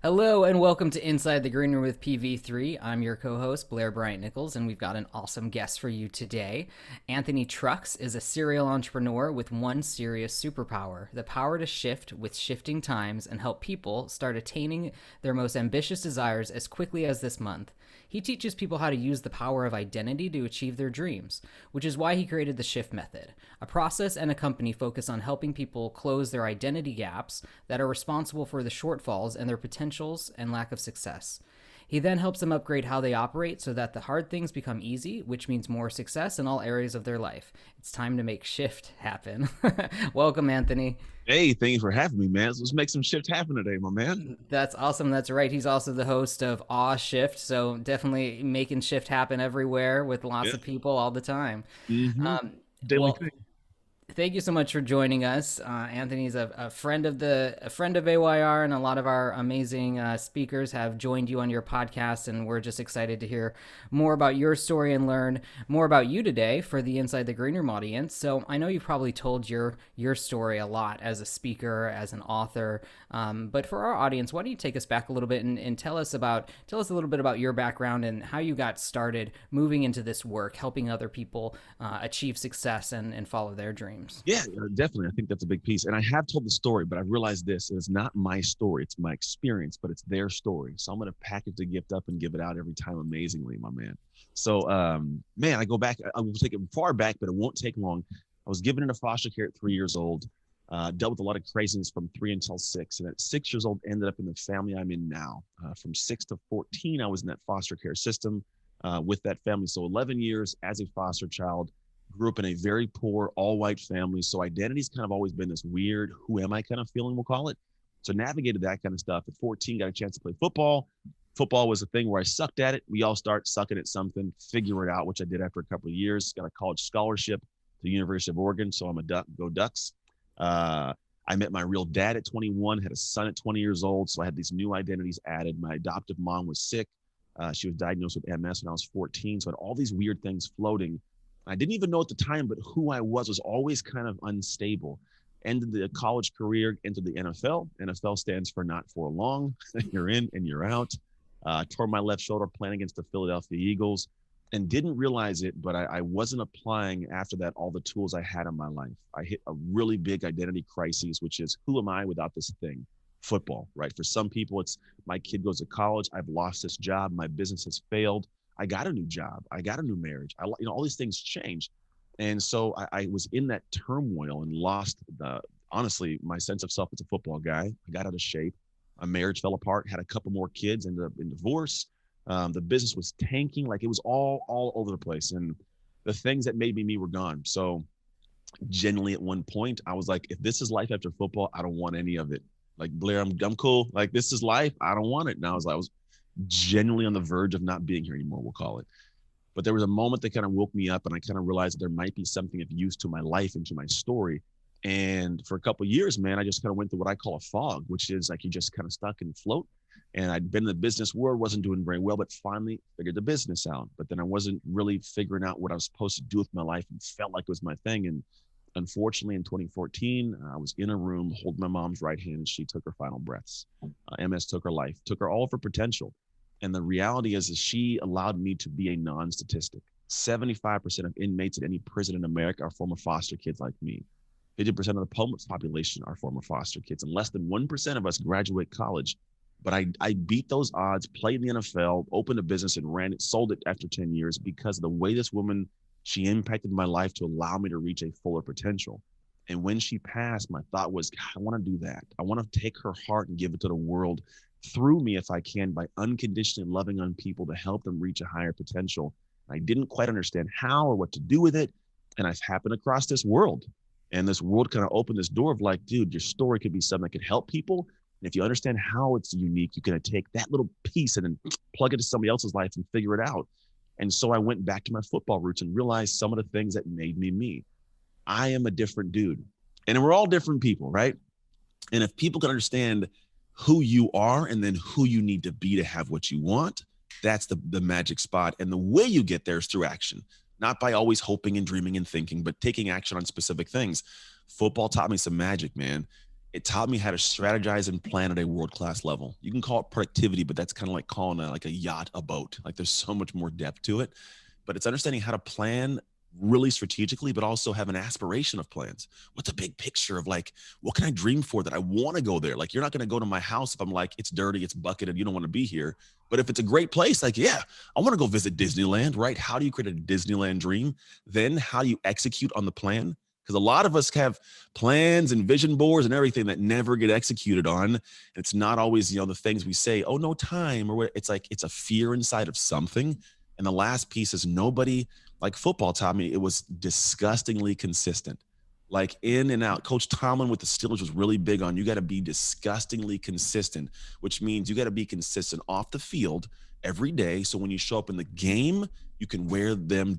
Hello and welcome to Inside the Greenroom with PV3. I'm your co-host, Blair Bryant Nichols, and we've got an awesome guest for you today. Anthony Trucks is a serial entrepreneur with one serious superpower, the power to shift with shifting times and help people start attaining their most ambitious desires as quickly as this month. He teaches people how to use the power of identity to achieve their dreams, which is why he created the Shift Method, a process and a company focused on helping people close their identity gaps that are responsible for the shortfalls and their potentials and lack of success. He then helps them upgrade how they operate so that the hard things become easy, which means more success in all areas of their life. It's time to make shift happen. Welcome, Anthony. Hey, thank you for having me, man. Let's make some shift happen today, my man. That's awesome. That's right. He's also the host of Awe Shift, so definitely making shift happen everywhere with lots Yeah. of people all the time. Mm-hmm. Um, Daily well, thing. Thank you so much for joining us. Anthony's a friend of AYR, and a lot of our amazing speakers have joined you on your podcast, and we're just excited to hear more about your story and learn more about you today for the Inside the Greenroom audience. So I know you've probably told your story a lot as a speaker, as an author, but for our audience, why don't you take us back a little bit and tell us a little bit about your background and how you got started moving into this work, helping other people achieve success and follow their dreams. Yeah, definitely. I think that's a big piece. And I have told the story, but I realized this it's not my story. It's my experience, but it's their story. So I'm going to package the gift up and give it out every time amazingly, my man. So, man, I go back. I will take it far back, but it won't take long. I was given into foster care at 3 years old, dealt with a lot of craziness from 3 until 6. And at 6 years old, ended up in the family I'm in now. From 6 to 14, I was in that foster care system with that family. So 11 years as a foster child. Grew up in a very poor, all-white family. So identity's kind of always been this weird, who am I kind of feeling, we'll call it. So navigated that kind of stuff. At 14, got a chance to play football. Football was a thing where I sucked at it. We all start sucking at something, figure it out, which I did after a couple of years. Got a college scholarship to the University of Oregon. So I'm a Duck, go Ducks. I met my real dad at 21, had a son at 20 years old. So I had these new identities added. My adoptive mom was sick. She was diagnosed with MS when I was 14. So I had all these weird things floating. I didn't even know at the time, but who I was always kind of unstable. Ended the college career, entered the NFL. NFL stands for not for long. You're in and you're out. Tore my left shoulder playing against the Philadelphia Eagles and didn't realize it, but I wasn't applying after that all the tools I had in my life. I hit a really big identity crisis, which is who am I without this thing? Football, right? For some people, it's my kid goes to college. I've lost this job. My business has failed. I got a new job. I got a new marriage. All these things changed. And so I was in that turmoil and lost honestly, my sense of self as a football guy. I got out of shape. My marriage fell apart, had a couple more kids, ended up in divorce. The business was tanking. Like it was all over the place. And the things that made me were gone. So genuinely at one point, I was like, if this is life after football, I don't want any of it. Like Blair, I'm cool. Like this is life. I don't want it. And I was genuinely on the verge of not being here anymore, we'll call it. But there was a moment that kind of woke me up and I kind of realized that there might be something of use to my life and to my story. And for a couple of years, man, I just kind of went through what I call a fog, which is like you just kind of stuck and float. And I'd been in the business world, wasn't doing very well, but finally figured the business out. But then I wasn't really figuring out what I was supposed to do with my life and felt like it was my thing. And unfortunately, in 2014, I was in a room holding my mom's right hand and she took her final breaths. MS took her life, took her all of her potential. And the reality is she allowed me to be a non-statistic. 75% of inmates at any prison in America are former foster kids like me. 50% of the homeless population are former foster kids, and less than 1% of us graduate college. But I beat those odds, played in the NFL, opened a business and ran it, sold it after 10 years because of the way this woman, she impacted my life to allow me to reach a fuller potential. And when she passed, my thought was, God, I want to do that. I want to take her heart and give it to the world through me if I can by unconditionally loving on people to help them reach a higher potential. I didn't quite understand how or what to do with it. And I've happened across this world. And this world kind of opened this door of like, dude, your story could be something that could help people. And if you understand how it's unique, you can take that little piece and then plug it to somebody else's life and figure it out. And so I went back to my football roots and realized some of the things that made me me. I am a different dude. And we're all different people, right? And if people can understand who you are and then who you need to be to have what you want, that's the magic spot. And the way you get there is through action, not by always hoping and dreaming and thinking, but taking action on specific things. Football taught me some magic, man. it taught me how to strategize and plan at a world-class level. You can call it productivity, but that's kind of like calling like a yacht a boat. Like there's so much more depth to it, but it's understanding how to plan really strategically, but also have an aspiration of plans. What's a big picture of like, what can I dream for that I want to go there? Like, you're not going to go to my house if I'm like, it's dirty, it's bucketed, you don't want to be here. But if it's a great place, like, yeah, I want to go visit Disneyland, right? How do you create a Disneyland dream? Then how do you execute on the plan? Because a lot of us have plans and vision boards and everything that never get executed on. And it's not always, the things we say, oh, no time, or what. It's like, it's a fear inside of something. And the last piece is nobody, like football taught me, it was disgustingly consistent. Like in and out. Coach Tomlin with the Steelers was really big on you got to be disgustingly consistent, which means you got to be consistent off the field every day. So when you show up in the game, you can wear down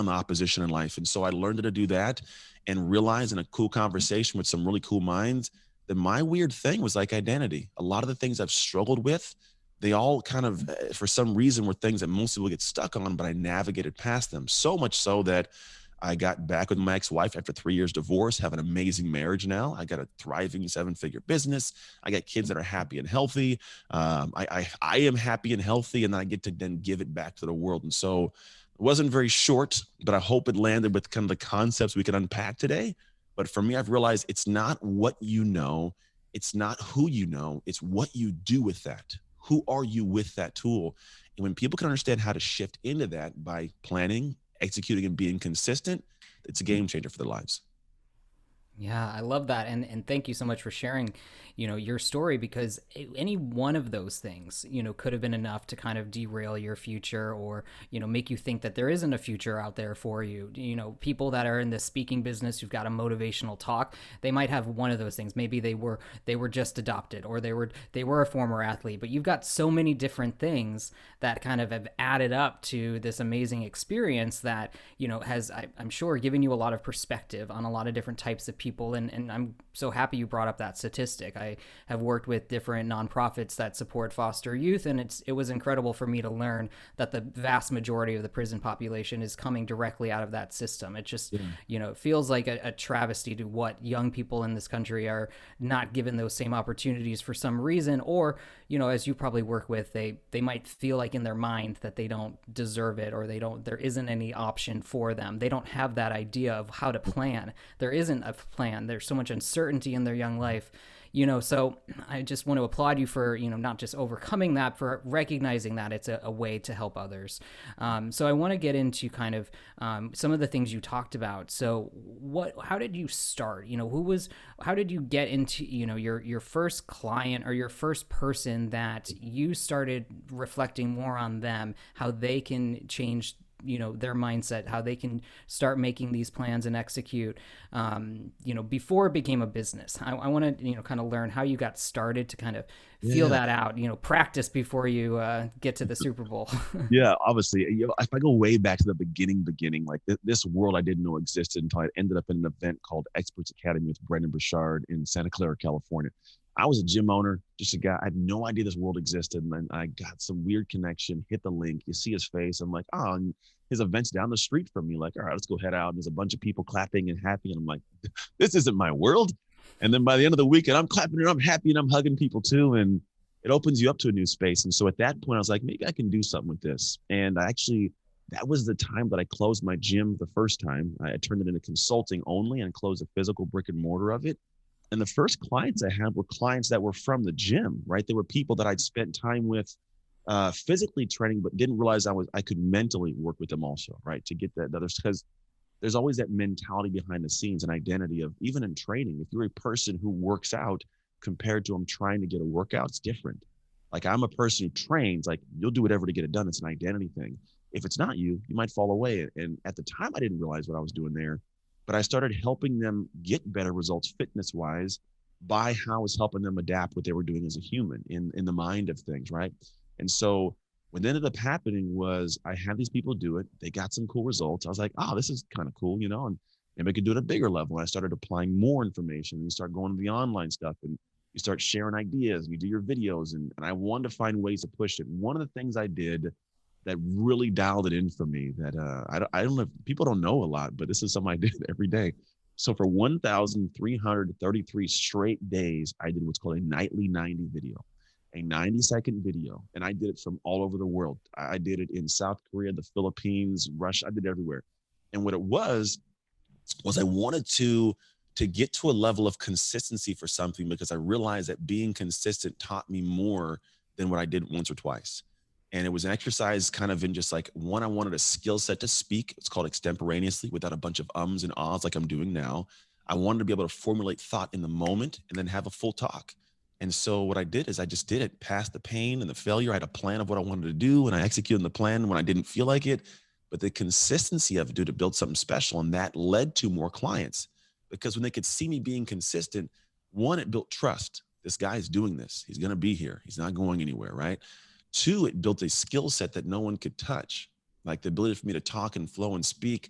the opposition in life. And so I learned how to do that and realized in a cool conversation with some really cool minds that my weird thing was like identity. A lot of the things I've struggled with, they all kind of, for some reason, were things that most people get stuck on, but I navigated past them. So much so that I got back with my ex-wife after 3 years divorce, have an amazing marriage now. I got a thriving 7-figure business. I got kids that are happy and healthy. I am happy and healthy, and then I get to then give it back to the world. And so it wasn't very short, but I hope it landed with kind of the concepts we can unpack today. But for me, I've realized it's not what you know. It's not who you know. It's what you do with that. Who are you with that tool? And when people can understand how to shift into that by planning, executing, and being consistent, it's a game changer for their lives. Yeah, I love that, and thank you so much for sharing, your story, because any one of those things, could have been enough to kind of derail your future, or make you think that there isn't a future out there for you. People that are in the speaking business who've got a motivational talk, they might have one of those things. Maybe they were just adopted, or they were a former athlete, but you've got so many different things that kind of have added up to this amazing experience that has, I'm sure, given you a lot of perspective on a lot of different types of people. And I'm so happy you brought up that statistic. I have worked with different nonprofits that support foster youth, and it was incredible for me to learn that the vast majority of the prison population is coming directly out of that system. It just, it feels like a travesty to what young people in this country are not given those same opportunities for some reason, or, as you probably work with, they might feel like in their mind that they don't deserve it, or there isn't any option for them. They don't have that idea of how to plan. There isn't a plan. There's so much uncertainty in their young life. So I just want to applaud you for, not just overcoming that, for recognizing that it's a way to help others. So I want to get into kind of some of the things you talked about. So how did you start? How did you get into, your first client, or your first person that you started reflecting more on them, how they can change their mindset, how they can start making these plans and execute, before it became a business. I want to, kind of learn how you got started to kind of feel that out, practice before you get to the Super Bowl. Yeah, obviously, if I go way back to the beginning, like this world I didn't know existed until I ended up in an event called Experts Academy with Brendan Burchard in Santa Clara, California. I was a gym owner, just a guy. I had no idea this world existed. And then I got some weird connection, hit the link. You see his face. I'm like, oh, and his event's down the street from me. Like, all right, let's go head out. And there's a bunch of people clapping and happy. And I'm like, this isn't my world. And then by the end of the weekend, I'm clapping and I'm happy and I'm hugging people too. And it opens you up to a new space. And so at that point, I was like, maybe I can do something with this. And that was the time that I closed my gym the first time. I turned it into consulting only and closed the physical brick and mortar of it. And the first clients I had were clients that were from the gym, right? They were people that I'd spent time with physically training, but didn't realize I could mentally work with them also, right? To get that others, because there's always that mentality behind the scenes and identity of, even in training, if you're a person who works out compared to I'm trying to get a workout, it's different. Like, I'm a person who trains, like, you'll do whatever to get it done. It's an identity thing. If it's not you, you might fall away. And at the time, I didn't realize what I was doing there, but I started helping them get better results fitness wise by how I was helping them adapt what they were doing as a human in the mind of things, right? And so what ended up happening was I had these people do it. They got some cool results. I was like, oh, this is kind of cool, and maybe I could do it at a bigger level. And I started applying more information. And you start going to the online stuff, and you start sharing ideas, and you do your videos. And I wanted to find ways to push it. One of the things I did that really dialed it in for me that I don't know if people don't know a lot, but this is something I did every day. So for 1,333 straight days, I did what's called a nightly 90 video, a 90-second video. And I did it from all over the world. I did it in South Korea, the Philippines, Russia. I did it everywhere. And what it was I wanted to get to a level of consistency for something, because I realized that being consistent taught me more than what I did once or twice. And it was an exercise kind of in just like, one, I wanted a skill set to speak. It's called extemporaneously, without a bunch of ums and ahs like I'm doing now. I wanted to be able to formulate thought in the moment and then have a full talk. And so what I did is I just did it past the pain and the failure. I had a plan of what I wanted to do, and I executed the plan when I didn't feel like it. But the consistency of it to build something special. And that led to more clients, because when they could see me being consistent, one, it built trust. This guy's doing this. He's going to be here. He's not going anywhere, right? Two, it built a skill set that no one could touch, like the ability for me to talk and flow and speak.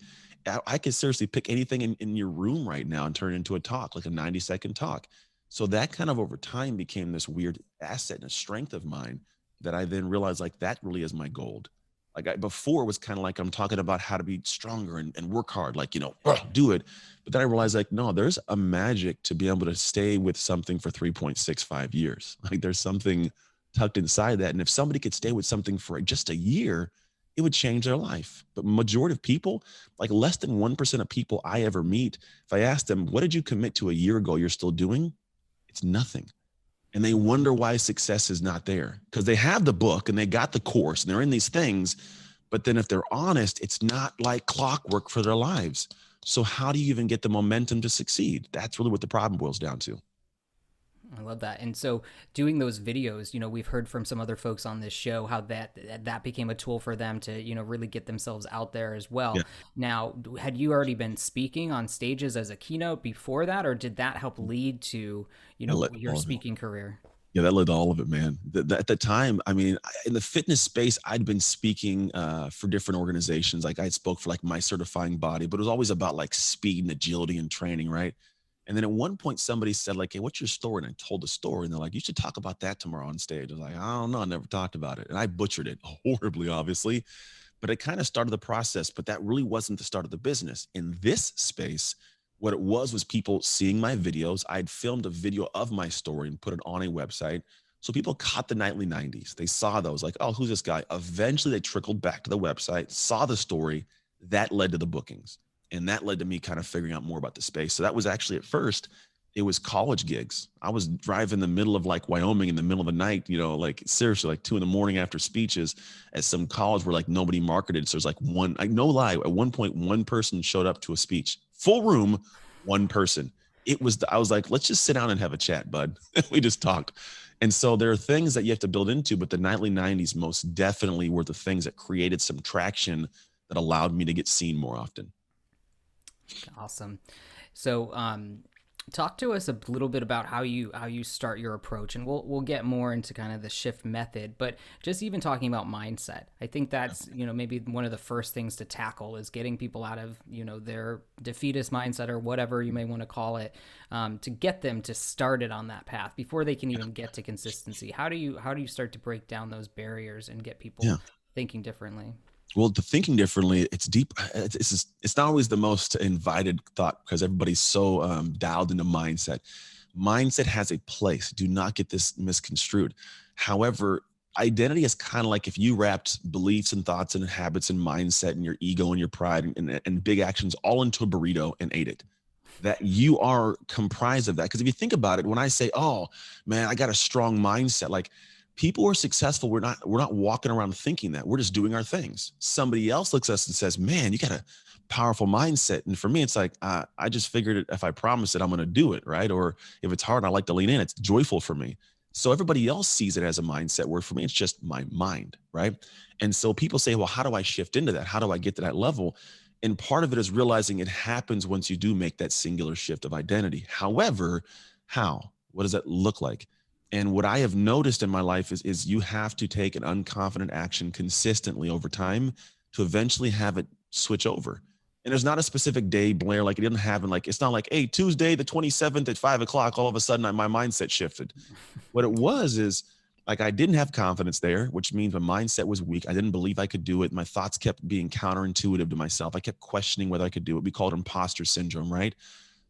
I could seriously pick anything in your room right now and turn it into a talk, like a 90-second talk. So that kind of over time became this weird asset and a strength of mine that I then realized, like, that really is my gold. Like, before it was kind of like I'm talking about how to be stronger and work hard, like, do it. But then I realized, like, no, there's a magic to be able to stay with something for 3.65 years. Like, there's something tucked inside that. And if somebody could stay with something for just a year, it would change their life. But majority of people, like less than 1% of people I ever meet, if I ask them, what did you commit to a year ago you're still doing? It's nothing. And they wonder why success is not there, because they have the book and they got the course and they're in these things. But then if they're honest, it's not like clockwork for their lives. So how do you even get the momentum to succeed? That's really what the problem boils down to. I love that. And so doing those videos, we've heard from some other folks on this show how that became a tool for them to, really get themselves out there as well. Yeah. Now, had you already been speaking on stages as a keynote before that, or did that help lead to, your speaking career? Yeah, that led to all of it, man. At the time, I mean, in the fitness space, I'd been speaking for different organizations. Like, I spoke for like my certifying body, but it was always about like speed and agility and training, right? And then at one point, somebody said, like, hey, what's your story? And I told the story, and they're like, you should talk about that tomorrow on stage. I was like, I don't know, I never talked about it. And I butchered it horribly, obviously, but it kind of started the process. But that really wasn't the start of the business. In this space, what it was people seeing my videos. I'd filmed a video of my story and put it on a website. So people caught the nightly 90s. They saw those, like, oh, who's this guy? Eventually they trickled back to the website, saw the story. That led to the bookings. And that led to me kind of figuring out more about the space. So that was actually, at first, it was college gigs. I was driving in the middle of like Wyoming in the middle of the night, like seriously, like 2 a.m. after speeches at some college where like nobody marketed. So there's like one, like, no lie, at one point, one person showed up to a speech, full room, one person. I was like, let's just sit down and have a chat, bud. We just talked. And so there are things that you have to build into, but the nightly 90s most definitely were the things that created some traction that allowed me to get seen more often. Awesome. So, talk to us a little bit about how you start your approach, and we'll get more into kind of the shift method. But just even talking about mindset, I think that's maybe one of the first things to tackle is getting people out of their defeatist mindset, or whatever you may want to call it, to get them to start it on that path before they can even get to consistency. How do you start to break down those barriers and get people thinking differently? Well, the thinking differently, it's deep. It's not always the most invited thought, because everybody's so dialed into mindset. Mindset has a place. Do not get this misconstrued. However, identity is kind of like if you wrapped beliefs and thoughts and habits and mindset and your ego and your pride and big actions all into a burrito and ate it. That you are comprised of that. Because if you think about it, when I say, oh man, I got a strong mindset, like, people who are successful, we're not walking around thinking that. We're just doing our things. Somebody else looks at us and says, man, you got a powerful mindset. And for me, it's like, I just figured it, if I promise it, I'm going to do it, right? Or if it's hard and I like to lean in, it's joyful for me. So everybody else sees it as a mindset, where for me, it's just my mind, right? And so people say, well, how do I shift into that? How do I get to that level? And part of it is realizing it happens once you do make that singular shift of identity. However, how? What does that look like? And what I have noticed in my life is you have to take an unconfident action consistently over time to eventually have it switch over. And there's not a specific day, Blair, like it didn't happen. Like, it's not like, hey, Tuesday, the 27th at 5 o'clock, all of a sudden my mindset shifted. What it was is, like, I didn't have confidence there, which means my mindset was weak. I didn't believe I could do it. My thoughts kept being counterintuitive to myself. I kept questioning whether I could do it. We call it imposter syndrome, right?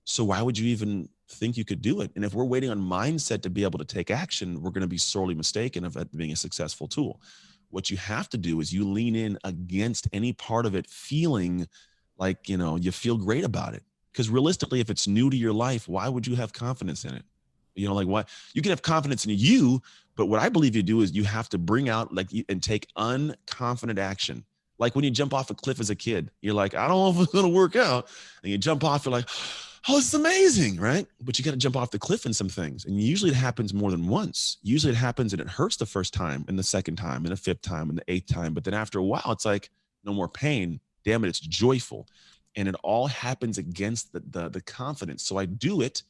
So why would you even think you could do it? And if we're waiting on mindset to be able to take action, we're going to be sorely mistaken of it being a successful tool. What you have to do is you lean in against any part of it feeling like, you feel great about it. Because realistically, if it's new to your life, why would you have confidence in it? Like what you can have confidence in you, but what I believe you do is you have to bring out and take unconfident action. Like when you jump off a cliff as a kid, you're like, I don't know if it's going to work out. And you jump off, you're like, oh, this is amazing, right? But you got to jump off the cliff in some things. And usually it happens more than once. Usually it happens and it hurts the first time and the second time and the fifth time and the eighth time. But then after a while, it's like, no more pain. Damn it, it's joyful. And it all happens against the confidence. So I do it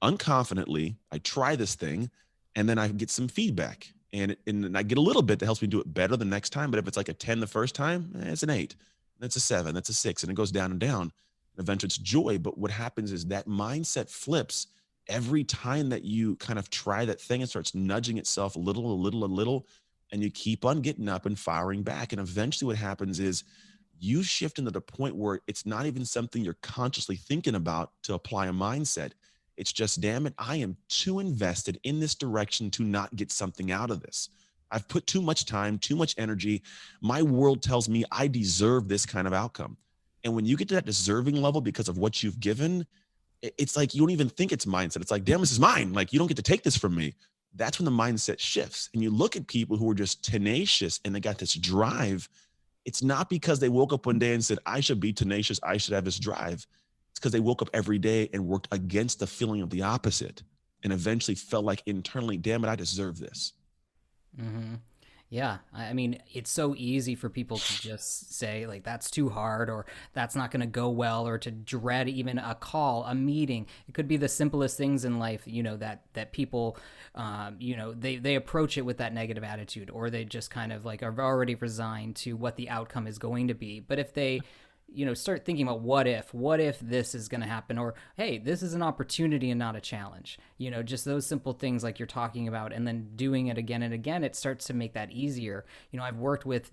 unconfidently. I try this thing and then I get some feedback. And I get a little bit that helps me do it better the next time. But if it's like a 10 the first time, it's an 8. That's a 7. That's a 6. And it goes down and down. Eventually it's joy. But what happens is that mindset flips every time that you kind of try that thing. It starts nudging itself a little, and you keep on getting up and firing back. And eventually what happens is you shift into the point where it's not even something you're consciously thinking about to apply a mindset. It's just, damn it, I am too invested in this direction to not get something out of this. I've put too much time, too much energy. My world tells me I deserve this kind of outcome. And when you get to that deserving level because of what you've given, it's like you don't even think it's mindset. It's like, damn, this is mine. Like, you don't get to take this from me. That's when the mindset shifts. And you look at people who are just tenacious and they got this drive. It's not because they woke up one day and said, I should be tenacious. I should have this drive. It's because they woke up every day and worked against the feeling of the opposite and eventually felt like internally, damn it, I deserve this. Mm-hmm. Yeah, I mean, it's so easy for people to just say, like, that's too hard, or that's not going to go well, or to dread even a call, a meeting. It could be the simplest things in life, that people, they approach it with that negative attitude, or they just kind of like are already resigned to what the outcome is going to be. But if they start thinking about what if this is going to happen, or hey, this is an opportunity and not a challenge, just those simple things like you're talking about, and then doing it again and again, it starts to make that easier. I've worked with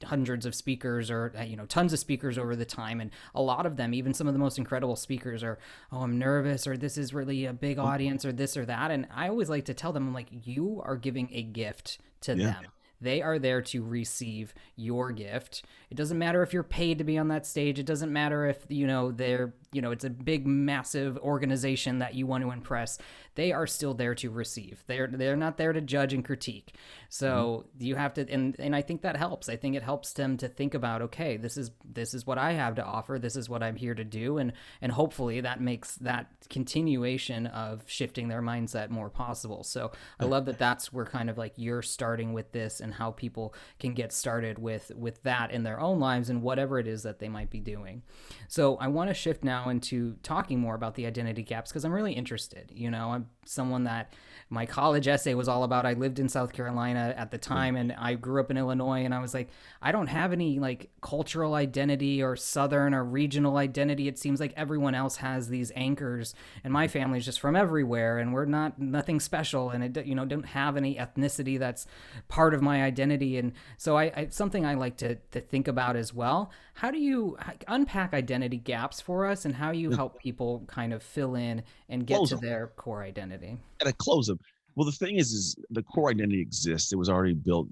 hundreds of speakers, or tons of speakers over the time, and a lot of them, even some of the most incredible speakers, are, oh, I'm nervous, or this is really a big audience, or this or that. And I always like to tell them, I'm like, you are giving a gift to Yeah. them. They are there to receive your gift. It doesn't matter if you're paid to be on that stage. It doesn't matter if, they're, it's a big, massive organization that you want to impress. They are still there to receive. They're not there to judge and critique. So you have to, and I think that helps. I think it helps them to think about, okay, this is what I have to offer. This is what I'm here to do. And hopefully that makes that continuation of shifting their mindset more possible. So I love that that's where kind of like you're starting with this, and how people can get started with that in their own lives and whatever it is that they might be doing. So I want to shift now into talking more about the identity gaps, because I'm really interested. I'm someone that my college essay was all about. I lived in South Carolina at the time, and I grew up in Illinois, and I was like, I don't have any like cultural identity or Southern or regional identity. It seems like everyone else has these anchors, and my family's just from everywhere, and we're nothing special, and it don't have any ethnicity that's part of my identity. And so I something I like to think about as well. How do you unpack identity gaps for us, and how you help people kind of fill in and get Close to them. their core identity? Gotta close them. Well, the thing is the core identity exists. It was already built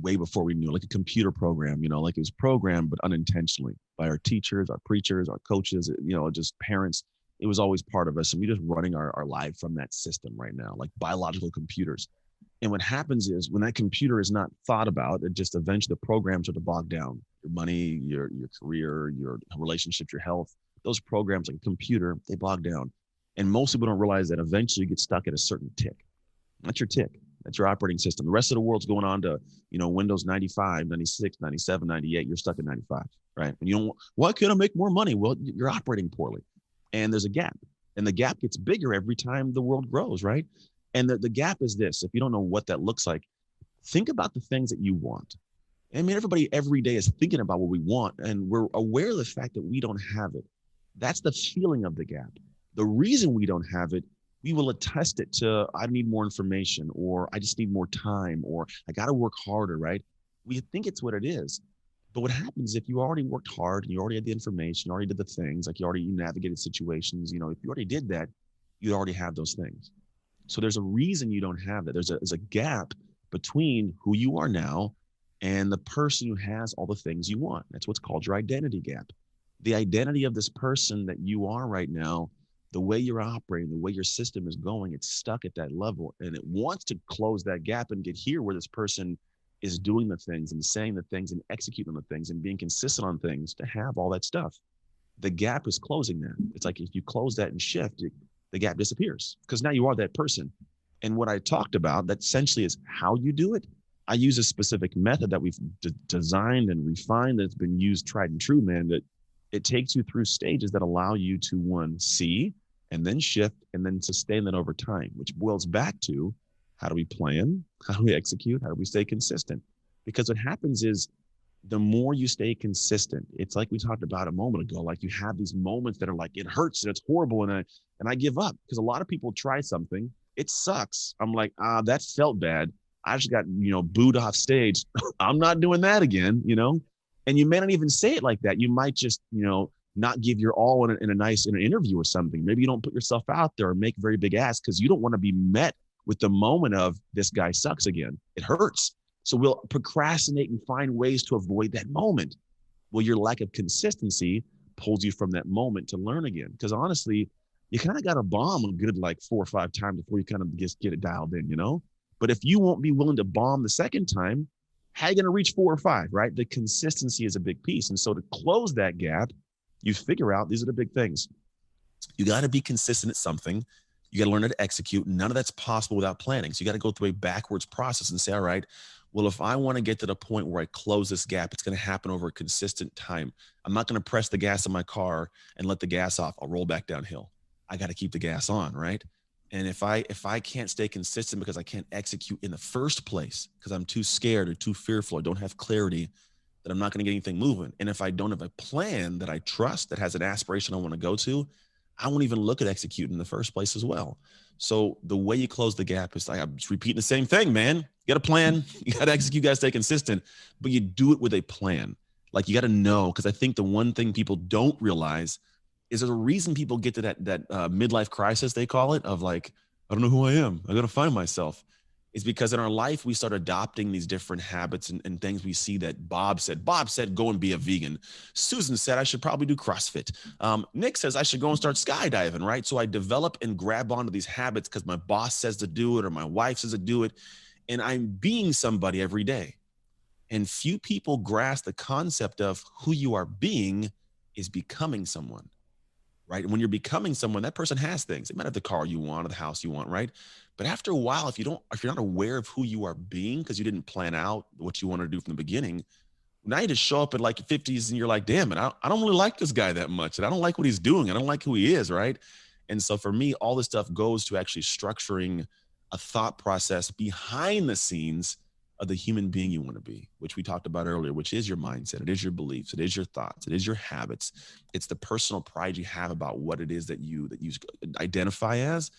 way before we knew, like a computer program, like it was programmed, but unintentionally by our teachers, our preachers, our coaches, just parents. It was always part of us. And we're just running our life from that system right now, like biological computers. And what happens is when that computer is not thought about, it just eventually the programs are to bog down. Your money, your career, your relationships, your health, those programs like a computer, they bog down. And most people don't realize that eventually you get stuck at a certain tick. That's your tick. That's your operating system. The rest of the world's going on to, Windows 95, 96, 97, 98. You're stuck at 95, right? And you don't, why can't I make more money? Well, you're operating poorly. And there's a gap. And the gap gets bigger every time the world grows, right? And the gap is this. If you don't know what that looks like, think about the things that you want. I mean, everybody every day is thinking about what we want, and we're aware of the fact that we don't have it. That's the feeling of the gap. The reason we don't have it, we will attest it to, I need more information, or I just need more time, or I got to work harder, right? We think it's what it is. But what happens if you already worked hard and you already had the information, you already did the things, like you navigated situations, if you already did that, you already have those things. So there's a reason you don't have that. There's a gap between who you are now and the person who has all the things you want. That's what's called your identity gap. The identity of this person that you are right now, the way you're operating, the way your system is going, it's stuck at that level and it wants to close that gap and get here where this person is doing the things and saying the things and executing the things and being consistent on things to have all that stuff. The gap is closing that. It's like if you close that and shift, the gap disappears because now you are that person. And what I talked about, that essentially is how you do it. I use a specific method that we've designed and refined that's been used tried and true, man, that it takes you through stages that allow you to, one, see and then shift and then sustain that over time, which boils back to how do we plan? How do we execute? How do we stay consistent? Because what happens is the more you stay consistent, it's like we talked about a moment ago, like you have these moments that are like, it hurts and it's horrible. And I give up because a lot of people try something. It sucks. I'm like, that felt bad. I just got, booed off stage. I'm not doing that again. And you may not even say it like that. You might just, not give your all in an interview or something. Maybe you don't put yourself out there or make very big ass because you don't want to be met with the moment of this guy sucks again. It hurts. So we'll procrastinate and find ways to avoid that moment. Well, your lack of consistency pulls you from that moment to learn again. Because honestly, you kind of got to bomb a good like 4 or 5 times before you kind of just get it dialed in. But if you won't be willing to bomb the second time, how are you going to reach 4 or 5, right? The consistency is a big piece. And so to close that gap, you figure out these are the big things. You got to be consistent at something. You got to learn how to execute. None of that's possible without planning. So you got to go through a backwards process and say, all right, well, if I want to get to the point where I close this gap, it's going to happen over a consistent time. I'm not going to press the gas in my car and let the gas off. I'll roll back downhill. I got to keep the gas on, right? And if I can't stay consistent because I can't execute in the first place because I'm too scared or too fearful or don't have clarity, that I'm not going to get anything moving. And if I don't have a plan that I trust that has an aspiration I want to go to, I won't even look at executing in the first place as well. So the way you close the gap is like, I'm just repeating the same thing, man. You got a plan, you got to execute, you got to stay consistent, but you do it with a plan. Like you got to know, because I think the one thing people don't realize is there's a reason people get to that midlife crisis, they call it, of like, I don't know who I am. I got to find myself. Is because in our life, we start adopting these different habits and things we see that Bob said. Bob said, go and be a vegan. Susan said, I should probably do CrossFit. Nick says, I should go and start skydiving, right? So I develop and grab onto these habits because my boss says to do it or my wife says to do it. And I'm being somebody every day. And few people grasp the concept of who you are being is becoming someone. Right? And when you're becoming someone, that person has things. They might have the car you want or the house you want, right? But after a while, if you're not aware of who you are being because you didn't plan out what you want to do from the beginning, now you just show up at like your 50s and you're like, damn it, I don't really like this guy that much. And I don't like what he's doing. I don't like who he is, right? And so for me, all this stuff goes to actually structuring a thought process behind the scenes of the human being you want to be, which we talked about earlier, which is your mindset. It is your beliefs. It is your thoughts. It is your habits. It's the personal pride you have about what it is that you identify as.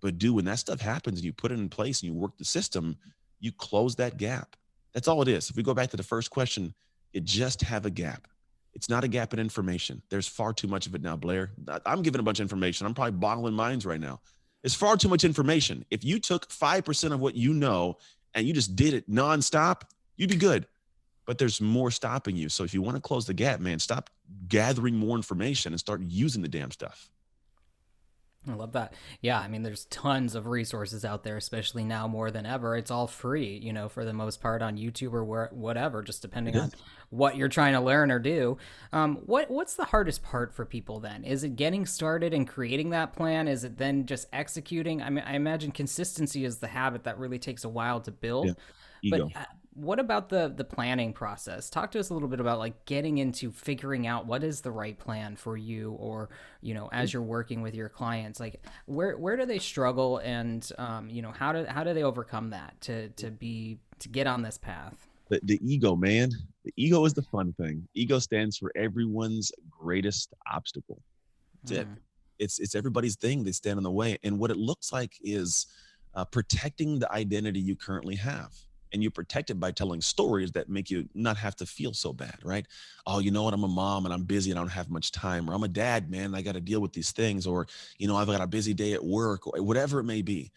But when that stuff happens and you put it in place and you work the system, you close that gap. That's all it is. If we go back to the first question, you just have a gap. It's not a gap in information. There's far too much of it now, Blair. I'm giving a bunch of information. I'm probably boggling minds right now. It's far too much information. If you took 5% of what you know and you just did it nonstop, you'd be good. But there's more stopping you. So if you want to close the gap, man, stop gathering more information and start using the damn stuff. I love that. Yeah, I mean, there's tons of resources out there, especially now more than ever. It's all free, for the most part on YouTube or whatever, just depending on what you're trying to learn or do. What's the hardest part for people then? Is it getting started and creating that plan? Is it then just executing? I mean, I imagine consistency is the habit that really takes a while to Yeah. build. But Ego. what about the planning process? Talk to us a little bit about like getting into figuring out what is the right plan for you, or as you're working with your clients, like where do they struggle, and how do they overcome that to get on this path? The ego, man. The ego is the fun thing. Ego stands for everyone's greatest obstacle. That's it. It's everybody's thing. They stand in the way. And what it looks like is protecting the identity you currently have. And you protect it by telling stories that make you not have to feel so bad, right? Oh, you know what? I'm a mom and I'm busy and I don't have much time. Or I'm a dad, man. I got to deal with these things. Or, I've got a busy day at work or whatever it may be.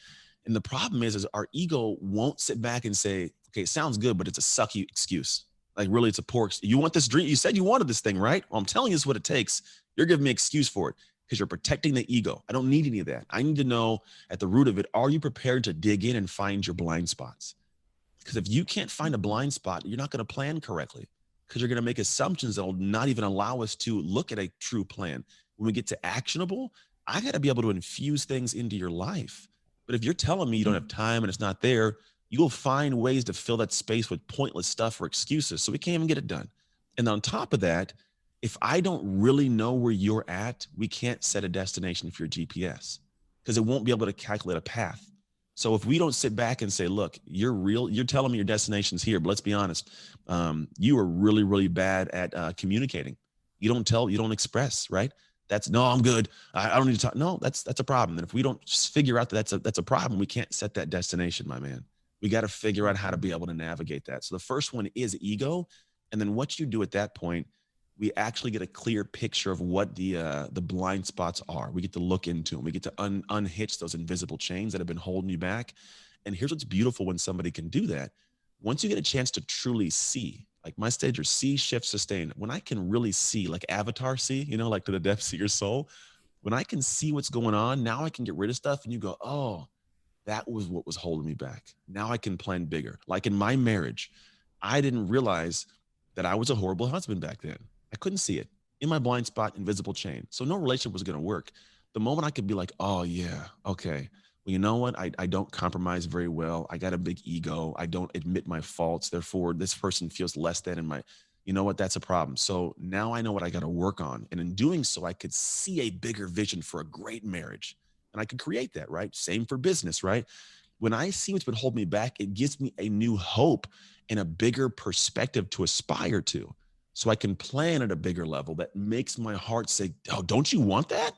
And the problem is our ego won't sit back and say, okay, it sounds good, but it's a sucky excuse. Like really, it's a poor. You want this dream? You said you wanted this thing, right? Well, I'm telling you, this is what it takes. You're giving me an excuse for it because you're protecting the ego. I don't need any of that. I need to know at the root of it, are you prepared to dig in and find your blind spots? Because if you can't find a blind spot, you're not going to plan correctly because you're going to make assumptions that will not even allow us to look at a true plan. When we get to actionable, I got to be able to infuse things into your life. But if you're telling me you don't have time and it's not there, you will find ways to fill that space with pointless stuff or excuses. So we can't even get it done. And on top of that, if I don't really know where you're at, we can't set a destination for your GPS because it won't be able to calculate a path. So if we don't sit back and say, look, you're telling me your destination's here, but let's be honest, you are really, really bad at communicating. You don't express, right? That's no, I'm good. I don't need to talk. No, that's a problem. And if we don't figure out that that's a problem, we can't set that destination, my man. We got to figure out how to be able to navigate that. So the first one is ego. And then what you do at that point, we actually get a clear picture of what the blind spots are. We get to look into them. We get to unhitch those invisible chains that have been holding you back. And here's what's beautiful when somebody can do that. Once you get a chance to truly see, like my stage are see, shift, sustain. When I can really see, like Avatar see, like to the depths of your soul, when I can see what's going on, now I can get rid of stuff and you go, oh, that was what was holding me back. Now I can plan bigger. Like in my marriage, I didn't realize that I was a horrible husband back then. I couldn't see it in my blind spot, invisible chain. So no relationship was going to work. The moment I could be like, oh yeah, okay. Well, you know what? I don't compromise very well. I got a big ego. I don't admit my faults. Therefore, this person feels less than in my, you know what? That's a problem. So now I know what I got to work on. And in doing so, I could see a bigger vision for a great marriage. And I could create that, right? Same for business, right? When I see what's been holding me back, it gives me a new hope and a bigger perspective to aspire to. So I can plan at a bigger level that makes my heart say, oh, don't you want that?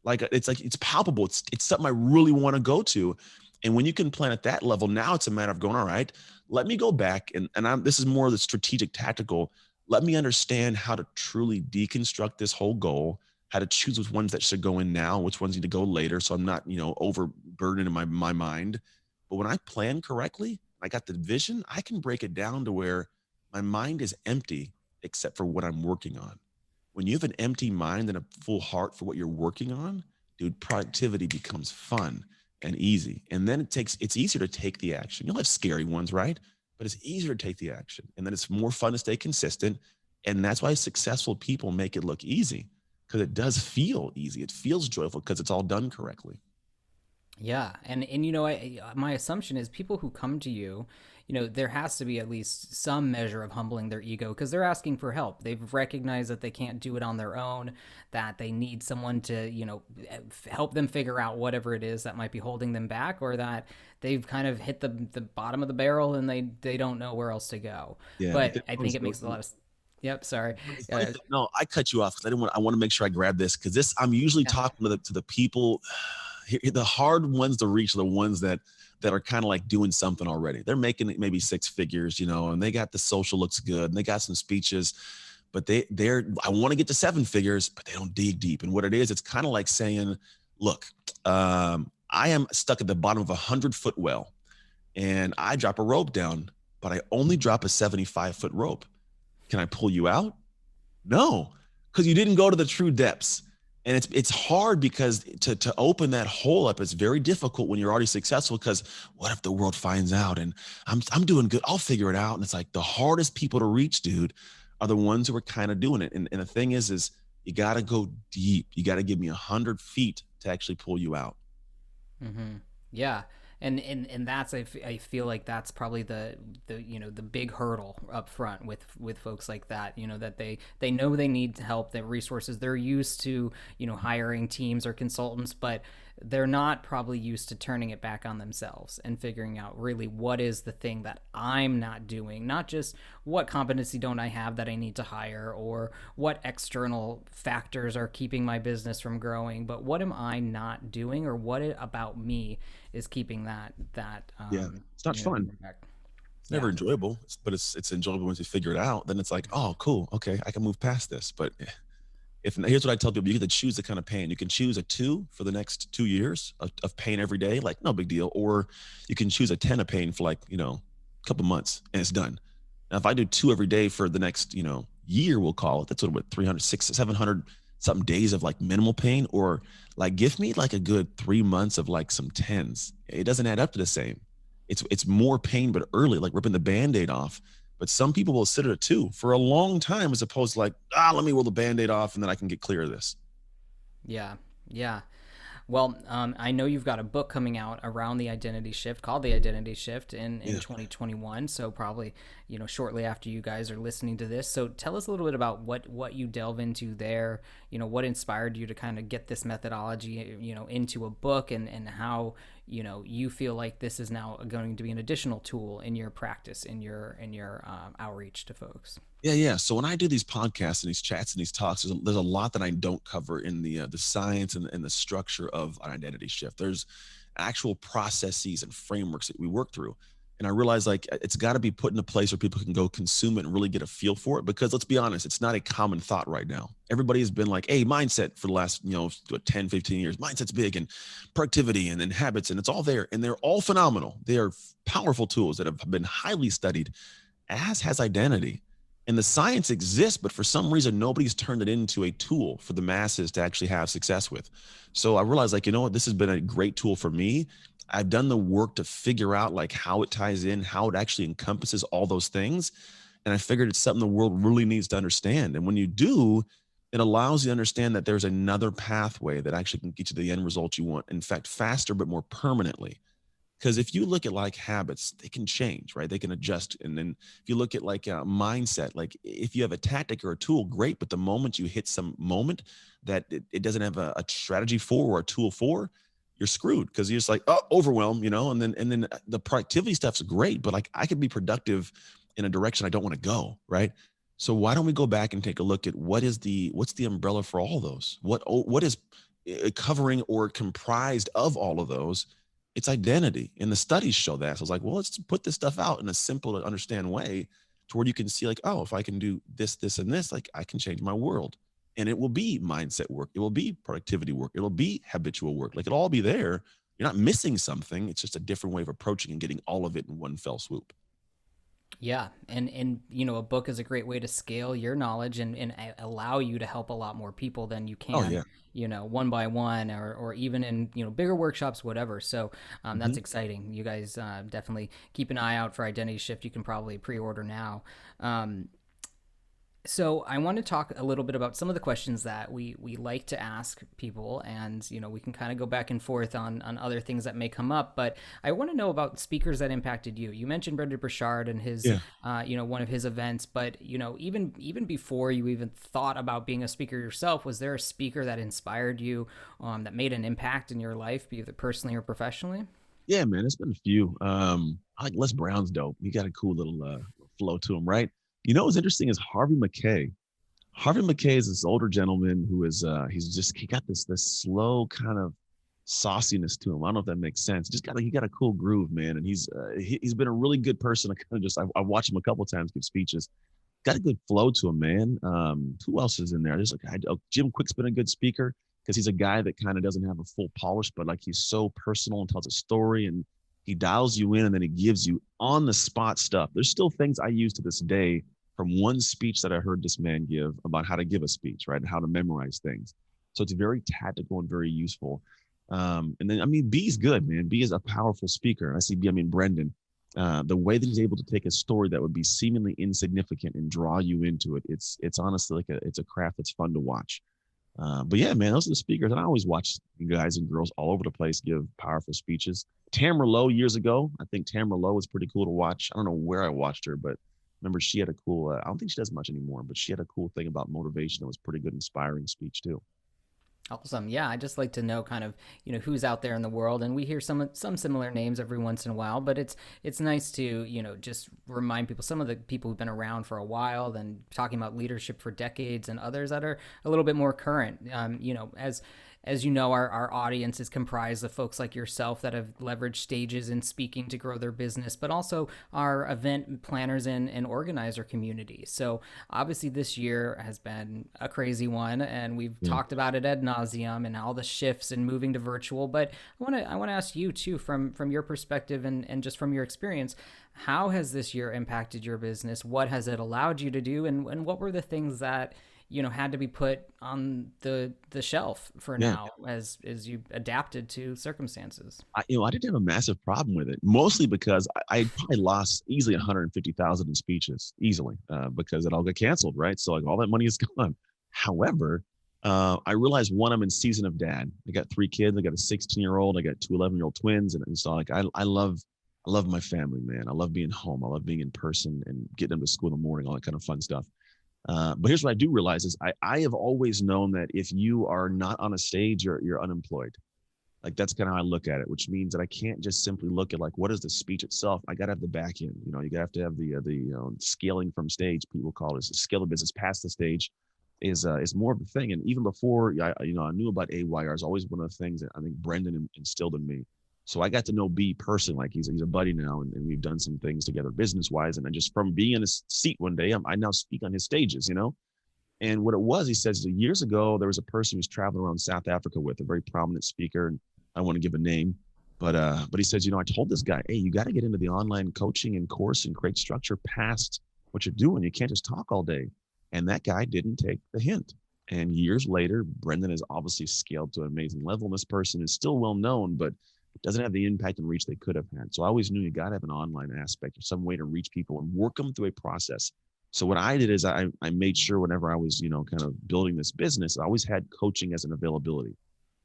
Like it's palpable. It's something I really want to go to. And when you can plan at that level, now it's a matter of going, all right, let me go back. This is more of the strategic tactical. Let me understand how to truly deconstruct this whole goal, how to choose which ones that should go in now, which ones need to go later. So I'm not, overburdened in my mind. But when I plan correctly, I got the vision, I can break it down to where my mind is empty except for what I'm working on. When you have an empty mind and a full heart for what you're working on, dude, productivity becomes fun and easy. And then it's easier to take the action. You'll have scary ones, right? But it's easier to take the action. And then it's more fun to stay consistent. And that's why successful people make it look easy because it does feel easy. It feels joyful because it's all done correctly. Yeah, and my assumption is people who come to you, there has to be at least some measure of humbling their ego because they're asking for help. They've recognized that they can't do it on their own, that they need someone to, help them figure out whatever it is that might be holding them back, or that they've kind of hit the bottom of the barrel and they don't know where else to go. Yeah, but But I think it makes a lot of. Yep, sorry. no, I cut you off because I want to make sure I grab this because I'm usually Yeah. talking to the people. The hard ones to reach are the ones that are kind of like doing something already. They're making maybe six figures, and they got the social looks good and they got some speeches, but I want to get to seven figures, but they don't dig deep. And what it is, it's kind of like saying, look, I am stuck at the bottom of 100-foot well and I drop a rope down, but I only drop a 75-foot rope. Can I pull you out? No, because you didn't go to the true depths. And it's hard because to open that hole up is very difficult when you're already successful. Because what if the world finds out and I'm doing good? I'll figure it out. And it's like the hardest people to reach, dude, are the ones who are kind of doing it. And the thing is you got to go deep. You got to give me 100 feet to actually pull you out. Mm-hmm. Yeah. And that's I feel like that's probably the big hurdle up front with folks like that, that they know they need help, the resources, they're used to, hiring teams or consultants, but they're not probably used to turning it back on themselves and figuring out really what is the thing that I'm not doing, not just what competency don't I have that I need to hire, or what external factors are keeping my business from growing, but what am I not doing, or what about me is keeping that Yeah, it's not fun. back. never Yeah. enjoyable, but it's enjoyable once you figure it out. Then it's like, oh, cool, okay, I can move past this. But if here's what I tell people, you get to choose the kind of pain. You can choose a 2 for the next 2 years of pain every day, like no big deal, or you can choose a 10 of pain for like a couple months and it's done. Now, if I do 2 every day for the next year, we'll call it. That's what 300, 600, 700 something days of like minimal pain, or like give me like a good 3 months of like some tens. It doesn't add up to the same. It's more pain, but early, like ripping the band-aid off. But some people will sit at it too for a long time, as opposed to like, let me roll the band-aid off and then I can get clear of this. Yeah. Yeah. Well, I know you've got a book coming out around the identity shift called The Identity Shift in Yeah. 2021. So probably, shortly after you guys are listening to this. So tell us a little bit about what you delve into there, what inspired you to kind of get this methodology, into a book, and how, you feel like this is now going to be an additional tool in your practice, in your outreach to folks. Yeah, yeah. So when I do these podcasts and these chats and these talks, there's a lot that I don't cover in the science and the structure of an identity shift. There's actual processes and frameworks that we work through, and I realize like it's got to be put in a place where people can go consume it and really get a feel for it. Because let's be honest, it's not a common thought right now. Everybody has been like, "Hey, mindset for the last 10, 15 years. Mindset's big, and productivity and then habits, and it's all there, and they're all phenomenal. They are powerful tools that have been highly studied, as has identity." And the science exists, but for some reason, nobody's turned it into a tool for the masses to actually have success with. So I realized, like, you know what, this has been a great tool for me. I've done the work to figure out like how it ties in, how it actually encompasses all those things. And I figured it's something the world really needs to understand. And when you do, it allows you to understand that there's another pathway that actually can get you the end result you want. In fact, faster, but more permanently. Because if you look at like habits, they can change, right? They can adjust. And then if you look at like a mindset, like if you have a tactic or a tool, great. But the moment you hit some moment that it doesn't have a strategy for or a tool for, you're screwed, because you're just like, oh, overwhelm, and then the productivity stuff's great, but like I could be productive in a direction I don't want to go, right? So why don't we go back and take a look at what's the umbrella for all those? What is covering or comprised of all of those? It's identity. And the studies show that. So I was like, well, let's put this stuff out in a simple to understand way to where you can see like, oh, if I can do this, this, and this, like I can change my world. And it will be mindset work. It will be productivity work. It'll be habitual work. Like it'll all be there. You're not missing something. It's just a different way of approaching and getting all of it in one fell swoop. Yeah, and a book is a great way to scale your knowledge and allow you to help a lot more people than you Oh can, yeah. one by one, or even in bigger workshops, whatever. So Mm-hmm. that's exciting. You guys definitely keep an eye out for Identity Shift. You can probably pre-order now. So I want to talk a little bit about some of the questions that we like to ask people, and we can kind of go back and forth on other things that may come up. But I want to know about speakers that impacted you. You mentioned Brendan Burchard and his, Yeah. one of his events, but even before you even thought about being a speaker yourself, was there a speaker that inspired you, that made an impact in your life, be it personally or professionally? Yeah, man. It's been a few. I like Les Brown's dope. He got a cool little flow to him, right? You know what's interesting is Harvey McKay. Harvey McKay is this older gentleman who is he got this slow kind of sauciness to him. I don't know if that makes sense. He got a cool groove, man, and he's been a really good person. I watched him a couple of times give speeches. Got a good flow to him, man. Who else is in there? Jim Quick's been a good speaker because he's a guy that kind of doesn't have a full polish, but like he's so personal and tells a story, and he dials you in and then he gives you on the spot stuff. There's still things I use to this day from one speech that I heard this man give about how to give a speech, right? And how to memorize things. So it's very tactical and very useful. And then, I mean, B's good, man. B is a powerful speaker. Brendan, the way that he's able to take a story that would be seemingly insignificant and draw you into it, it's honestly like it's a craft that's fun to watch. But yeah, man, those are the speakers. And I always watch guys and girls all over the place give powerful speeches. Tamara Lowe years ago, I think Tamara Lowe was pretty cool to watch. I don't know where I watched her, but remember she had a cool, I don't think she does much anymore, but she had a cool thing about motivation that was pretty good, inspiring speech too. Awesome. Yeah, I just like to know kind of, who's out there in the world, and we hear some similar names every once in a while, but it's nice to, just remind people, some of the people who've been around for a while, then talking about leadership for decades, and others that are a little bit more current. As as you know, our audience is comprised of folks like yourself that have leveraged stages and speaking to grow their business, but also our event planners and organizer community. So obviously this year has been a crazy one, and we've Yeah. talked about it ad nauseum and all the shifts and moving to virtual. But I want to ask you too, from your perspective and just from your experience, how has this year impacted your business? What has it allowed you to do, and what were the things that had to be put on the shelf for Yeah. now as you adapted to circumstances? I didn't have a massive problem with it, mostly because I probably lost easily 150,000 in speeches easily because it all got canceled, right? So like all that money is gone. However, I realized one, I'm in season of dad. I got 3 kids. I got a 16-year-old. I got two 11-year-old twins, and so like I love my family, man. I love being home. I love being in person and getting them to school in the morning, all that kind of fun stuff. But here's what I do realize is I have always known that if you are not on a stage, you're unemployed. Like that's kind of how I look at it, which means that I can't just simply look at like what is the speech itself. I got to have the back end. You have to have the scaling from stage. People call it scale the business past the stage is more of a thing. And even before I knew about AYR is always one of the things that I think Brendan instilled in me. So I got to know B person, like he's a buddy now, and we've done some things together business wise. And I just from being in his seat one day, I now speak on his stages. And what it was, he says, years ago, there was a person who was traveling around South Africa with a very prominent speaker, and I want to give a name, but he says, I told this guy, hey, you got to get into the online coaching and course and create structure past what you're doing. You can't just talk all day. And that guy didn't take the hint. And years later, Brendan has obviously scaled to an amazing level. And this person is still well known, but doesn't have the impact and reach they could have had. So I always knew you got to have an online aspect or some way to reach people and work them through a process. So what I did is I made sure whenever I was, kind of building this business, I always had coaching as an availability.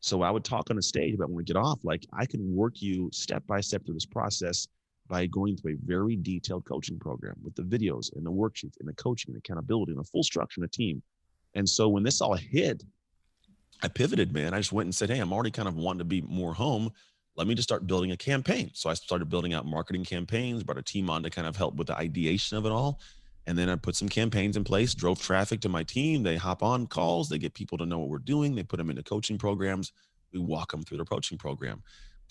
So I would talk on a stage, but when we get off, like I can work you step by step through this process by going through a very detailed coaching program with the videos and the worksheets and the coaching and accountability and a full structure and a team. And so when this all hit, I pivoted, man. I just went and said, hey, I'm already kind of wanting to be more home. Let me just start building a campaign. So I started building out marketing campaigns, brought a team on to kind of help with the ideation of it all. And then I put some campaigns in place, drove traffic to my team. They hop on calls. They get people to know what we're doing. They put them into coaching programs. We walk them through the coaching program.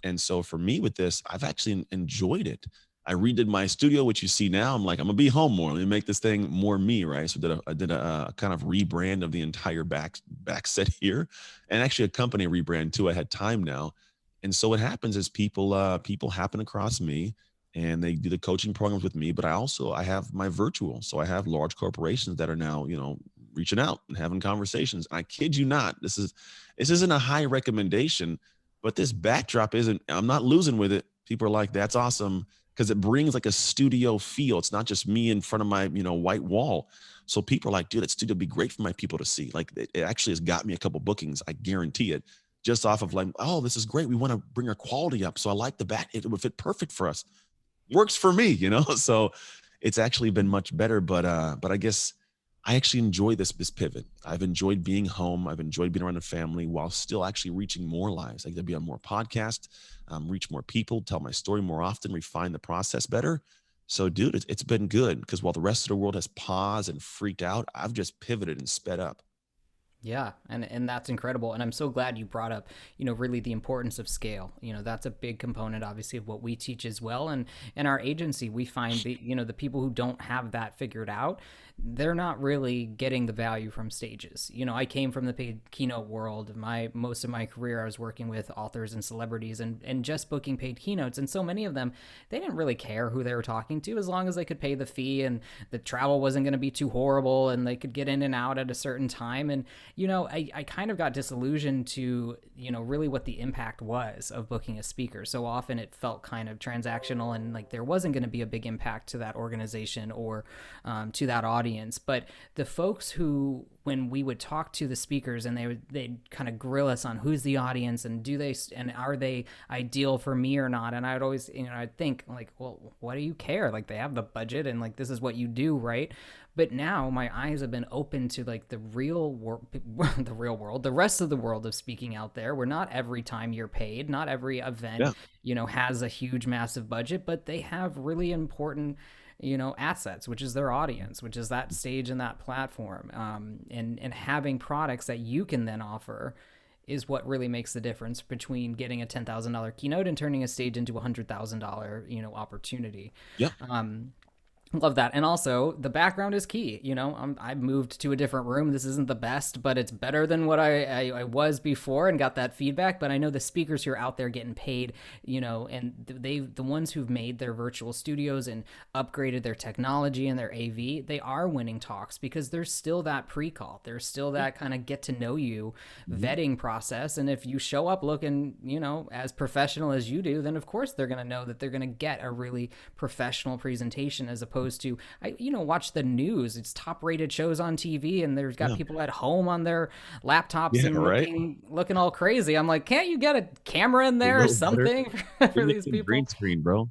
And so for me with this, I've actually enjoyed it. I redid my studio, which you see now. I'm like, I'm gonna be home more. Let me make this thing more me, right? So I did a kind of rebrand of the entire back set here, and actually a company rebrand too. I had time now, and so what happens is people happen across me, and they do the coaching programs with me. But I have my virtual, so I have large corporations that are now reaching out and having conversations. I kid you not, this isn't a high recommendation, but this backdrop isn't. I'm not losing with it. People are like, that's awesome, because it brings like a studio feel. It's not just me in front of my white wall. So people are like, dude, that studio would be great for my people to see. Like it actually has got me a couple bookings. I guarantee it. Just off of like, oh, this is great. We want to bring our quality up. So I like the back. It would fit perfect for us. Works for me. So it's actually been much better. But I guess I actually enjoy this pivot. I've enjoyed being home. I've enjoyed being around the family while still actually reaching more lives. I get to be on more podcasts, reach more people, tell my story more often, refine the process better. So, dude, it's been good because while the rest of the world has paused and freaked out, I've just pivoted and sped up. Yeah, and that's incredible. And I'm so glad you brought up, really the importance of scale. That's a big component obviously of what we teach as well. And in our agency, we find the people who don't have that figured out, they're not really getting the value from stages. I came from the paid keynote world. Most of my career I was working with authors and celebrities and just booking paid keynotes. And so many of them, they didn't really care who they were talking to as long as they could pay the fee and the travel wasn't going to be too horrible and they could get in and out at a certain time. And I kind of got disillusioned to, really what the impact was of booking a speaker. So often it felt kind of transactional and like there wasn't going to be a big impact to that organization or to that audience. But the folks who, when we would talk to the speakers and they'd kind of grill us on who's the audience and are they ideal for me or not, and I'd always I'd think like, well, what do you care? Like they have the budget and like this is what you do, right? But now my eyes have been open to like the real world, the rest of the world of speaking out there, where not every time you're paid, not every event Yeah. has a huge massive budget, but they have really important assets, which is their audience, which is that stage and that platform, and having products that you can then offer is what really makes the difference between getting a $10,000 keynote and turning a stage into a $100,000, opportunity. Yep. Love that. And also, the background is key. I moved to a different room. This isn't the best, but it's better than what I was before, and got that feedback. But I know the speakers who are out there getting paid, and the ones who've made their virtual studios and upgraded their technology and their AV, they are winning talks because there's still that pre-call. There's still that kind of get to know you vetting process. And if you show up looking, as professional as you do, then of course they're going to know that they're going to get a really professional presentation, as opposed to, watch the news. It's top rated shows on TV, and there's got people at home on their laptops and looking all crazy. I'm like, can't you get a camera in there or something for these people? Green screen, bro.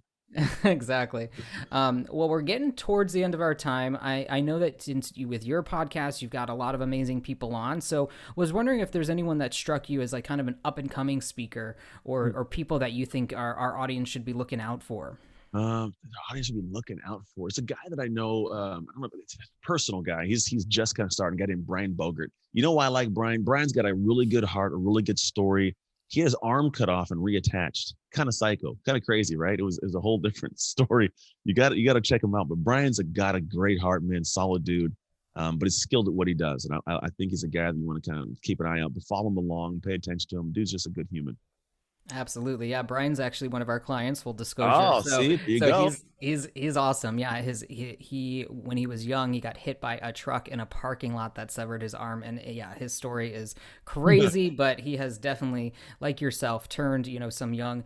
Exactly. Well, we're getting towards the end of our time. I know that with your podcast, you've got a lot of amazing people on. So was wondering if there's anyone that struck you as like kind of an up and coming speaker, or people that you think our audience should be looking out for. The audience should be looking out for. It's a guy that I know. I don't know, it's a personal guy. He's just kind of starting. A guy named Brian Bogert. You know why I like Brian? Brian's got a really good heart, a really good story. He has arm cut off and reattached. Kind of psycho, kind of crazy, right? It was a whole different story. You got to check him out. But Brian's got a great heart, man. Solid dude. But he's skilled at what he does, and I think he's a guy that you want to kind of keep an eye out, but follow him along, pay attention to him. Dude's just a good human. Absolutely. Yeah. Brian's actually one of our clients, full disclosure. Oh, see, there you go. He's awesome. Yeah. He when he was young, he got hit by a truck in a parking lot that severed his arm. And yeah, his story is crazy, but he has definitely, like yourself, turned, some young,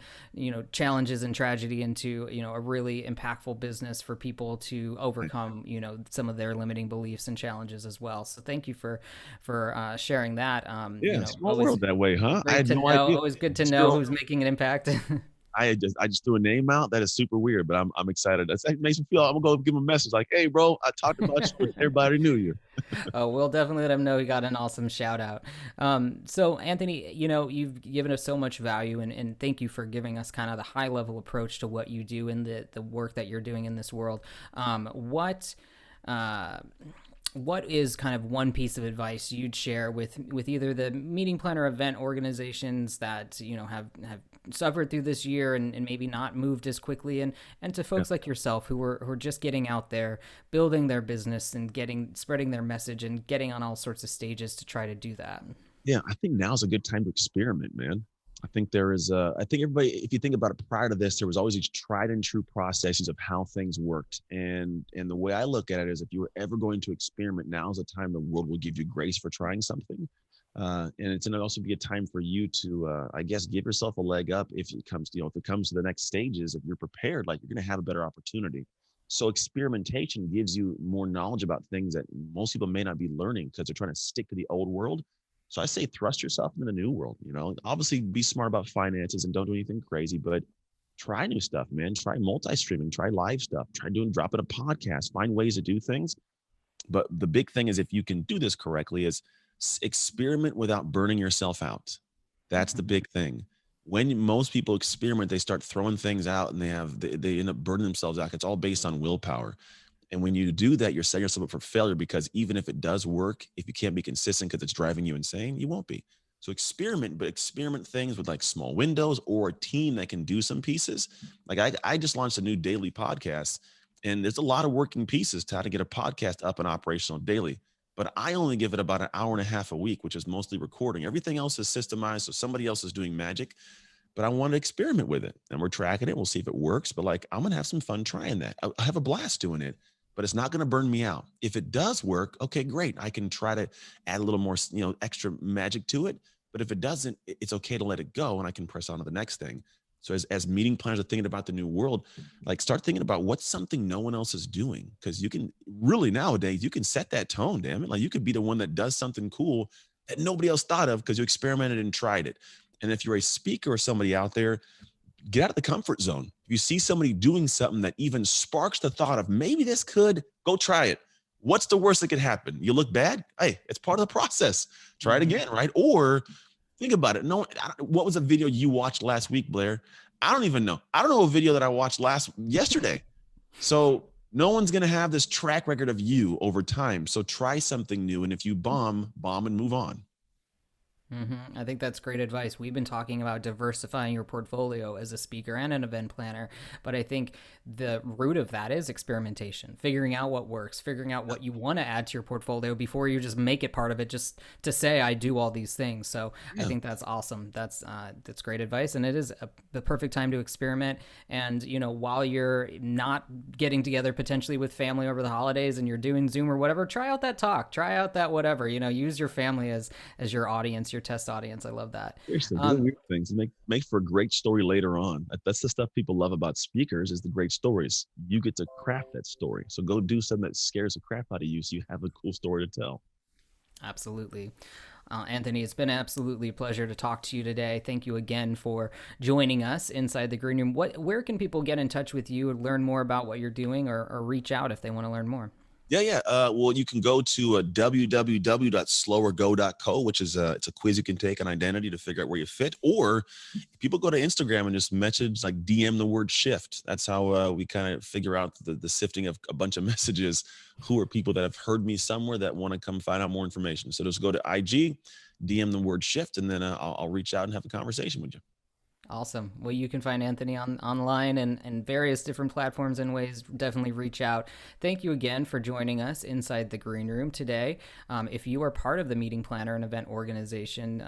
challenges and tragedy into, a really impactful business for people to overcome, some of their limiting beliefs and challenges as well. So thank you for sharing that. Yeah, small world that way, huh? I had no idea. Always good to know who's making an impact. I just threw a name out. That is super weird, but I'm excited. It makes me feel, I'm gonna go give him a message like, hey bro, I talked about you. Everybody knew you. Oh, we'll definitely let him know he got an awesome shout out. So Anthony, you've given us so much value, and thank you for giving us kind of the high level approach to what you do and the work that you're doing in this world. What is kind of one piece of advice you'd share with either the meeting planner event organizations that, have suffered through this year and maybe not moved as quickly, and to folks like yourself who are just getting out there, building their business and spreading their message and getting on all sorts of stages to try to do that? Yeah, I think now's a good time to experiment, man. I think I think everybody, if you think about it, prior to this, there was always these tried and true processes of how things worked. And the way I look at it is, if you were ever going to experiment, now's the time the world will give you grace for trying something. And it's going to also be a time for you to, I guess, give yourself a leg up if it comes to the next stages. If you're prepared, like, you're going to have a better opportunity. So experimentation gives you more knowledge about things that most people may not be learning because they're trying to stick to the old world. So I say thrust yourself into the new world. Obviously be smart about finances and don't do anything crazy, but try new stuff, man. Try multi-streaming, try live stuff, dropping a podcast, find ways to do things. But the big thing is, if you can do this correctly, is experiment without burning yourself out. That's the big thing. When most people experiment, they start throwing things out and they end up burning themselves out. It's all based on willpower. And when you do that, you're setting yourself up for failure, because even if it does work, if you can't be consistent because it's driving you insane, you won't be. So experiment things with like small windows or a team that can do some pieces. Like I just launched a new daily podcast, and there's a lot of working pieces to how to get a podcast up and operational daily. But I only give it about an hour and a half a week, which is mostly recording. Everything else is systemized, so somebody else is doing magic. But I want to experiment with it, and we're tracking it. We'll see if it works. But like, I'm going to have some fun trying that. I have a blast doing it, but it's not going to burn me out. If it does work, okay, great. I can try to add a little more, extra magic to it. But if it doesn't, it's okay to let it go, and I can press on to the next thing. So as meeting planners are thinking about the new world, like, start thinking about what's something no one else is doing. Because you can really, nowadays, you can set that tone, damn it. Like, you could be the one that does something cool that nobody else thought of because you experimented and tried it. And if you're a speaker or somebody out there, get out of the comfort zone. If you see somebody doing something that even sparks the thought of maybe this could, go try it. What's the worst that could happen? You look bad? Hey, it's part of the process. Try it again, right? Or think about it. What was a video you watched last week, Blair? I don't even know. I don't know a video that I watched yesterday. So no one's going to have this track record of you over time. So try something new. And if you bomb and move on. I think that's great advice. We've been talking about diversifying your portfolio as a speaker and an event planner, but I think the root of that is experimentation, figuring out what works, figuring out what you want to add to your portfolio before you just make it part of it just to say I do all these things. So I Yeah. think that's awesome. That's great advice, and it is the perfect time to experiment. And while you're not getting together potentially with family over the holidays and you're doing Zoom or whatever, try out that talk, try out that whatever. Use your family as your audience, your test audience. I love that. Seriously, do the weird things and make for a great story later on. That's the stuff people love about speakers is the great stories. You get to craft that story. So go do something that scares the crap out of you so you have a cool story to tell. Absolutely. Anthony, it's been absolutely a pleasure to talk to you today. Thank you again for joining us inside the green room. Where can people get in touch with you and learn more about what you're doing, or reach out if they want to learn more? Yeah. Well, you can go to www.slowergo.co, which is it's a quiz you can take on identity to figure out where you fit. Or people go to Instagram and just message, like DM the word shift. That's how we kind of figure out the sifting of a bunch of messages. Who are people that have heard me somewhere that want to come find out more information? So just go to IG, DM the word shift, and then I'll reach out and have a conversation with you. Awesome. Well, you can find Anthony online and various different platforms and ways. Definitely reach out. Thank you again for joining us inside the green room today. If you are part of the meeting planner and event organizations,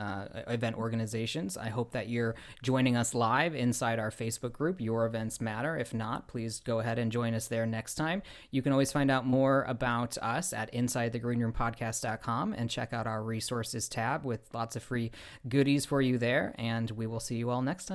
I hope that you're joining us live inside our Facebook group, Your Events Matter. If not, please go ahead and join us there next time. You can always find out more about us at InsideTheGreenRoomPodcast.com and check out our resources tab with lots of free goodies for you there. And we will see you all next time.